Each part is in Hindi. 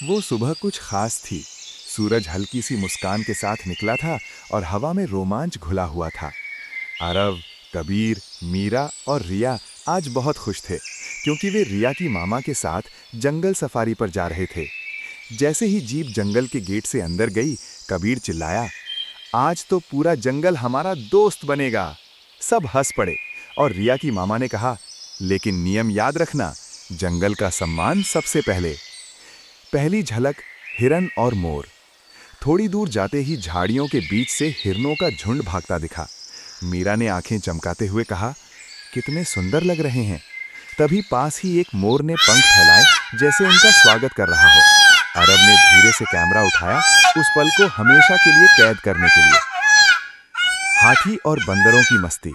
वो सुबह कुछ खास थी। सूरज हल्की सी मुस्कान के साथ निकला था और हवा में रोमांच घुला हुआ था। आरव, कबीर, मीरा और रिया आज बहुत खुश थे, क्योंकि वे रिया की मामा के साथ जंगल सफारी पर जा रहे थे। जैसे ही जीप जंगल के गेट से अंदर गई, कबीर चिल्लाया, आज तो पूरा जंगल हमारा दोस्त बनेगा। सब हंस पड़े और रिया की मामा ने कहा, लेकिन नियम याद रखना, जंगल का सम्मान सबसे पहले। पहली झलक, हिरन और मोर। थोड़ी दूर जाते ही झाड़ियों के बीच से हिरनों का झुंड भागता दिखा। मीरा ने आंखें चमकाते हुए कहा, कितने सुंदर लग रहे हैं। तभी पास ही एक मोर ने पंख फैलाए, जैसे उनका स्वागत कर रहा हो। अरब ने धीरे से कैमरा उठाया, उस पल को हमेशा के लिए कैद करने के लिए। हाथी और बंदरों की मस्ती।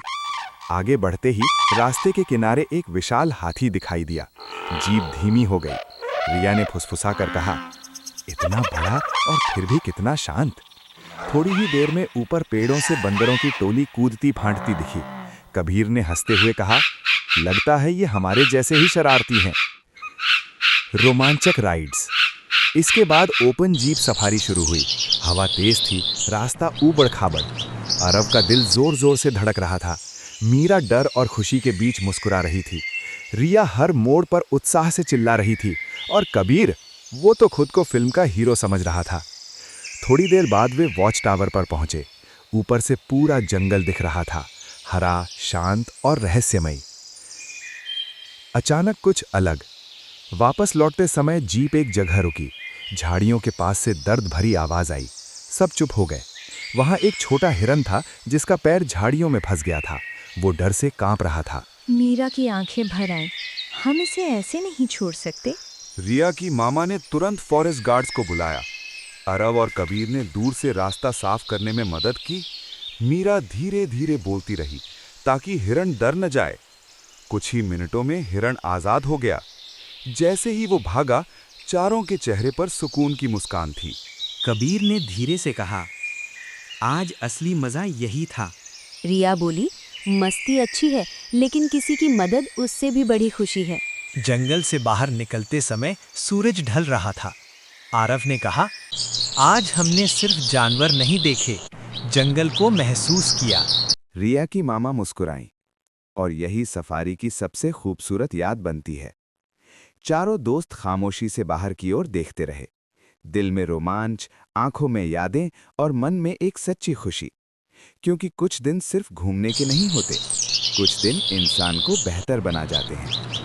आगे बढ़ते ही रास्ते के किनारे एक विशाल हाथी दिखाई दिया। जीप धीमी हो गई। रिया ने फुसफुसा कर कहा, इतना बड़ा और फिर भी कितना शांत। थोड़ी ही देर में ऊपर पेड़ों से बंदरों की टोली कूदती फांटती दिखी। कबीर ने हंसते हुए कहा, लगता है ये हमारे जैसे ही शरारती हैं। रोमांचक राइड्स। इसके बाद ओपन जीप सफारी शुरू हुई। हवा तेज थी, रास्ता ऊबड़ खाबड़। अरब का दिल जोर जोर से धड़क रहा था। मीरा डर और खुशी के बीच मुस्कुरा रही थी। रिया हर मोड़ पर उत्साह से चिल्ला रही थी और कबीर, वो तो खुद को फिल्म का हीरो समझ रहा था। थोड़ी देर बाद वे वॉच टावर पर पहुंचे। ऊपर से पूरा जंगल दिख रहा था, हरा, शांत और रहस्यमयी। अचानक कुछ अलग। वापस लौटते समय जीप एक जगह रुकी। झाड़ियों के पास से दर्द भरी आवाज आई। सब चुप हो गए। वहां एक छोटा हिरन था, जिसका पैर झाड़ियों में फंस गया था। वो डर से कांप रहा था। मीरा की आंखें भर आईं। हम इसे ऐसे नहीं छोड़ सकते। रिया की मामा ने तुरंत फॉरेस्ट गार्ड्स को बुलाया। अरब और कबीर ने दूर से रास्ता साफ करने में मदद की। मीरा धीरे धीरे बोलती रही, ताकि हिरन डर न जाए। कुछ ही मिनटों में हिरन आजाद हो गया। जैसे ही वो भागा, चारों के चेहरे पर सुकून की मुस्कान थी। कबीर ने धीरे से कहा, आज असली मजा यही था। रिया बोली, मस्ती अच्छी है, लेकिन किसी की मदद उससे भी बड़ी खुशी है। जंगल से बाहर निकलते समय सूरज ढल रहा था। आरव ने कहा, आज हमने सिर्फ जानवर नहीं देखे, जंगल को महसूस किया। रिया की मामा मुस्कुराईं, और यही सफारी की सबसे खूबसूरत याद बनती है। चारों दोस्त खामोशी से बाहर की ओर देखते रहे। दिल में रोमांच, आंखों में यादें और मन में एक सच्ची खुशी। क्योंकि कुछ दिन सिर्फ घूमने के नहीं होते, कुछ दिन इंसान को बेहतर बना जाते हैं।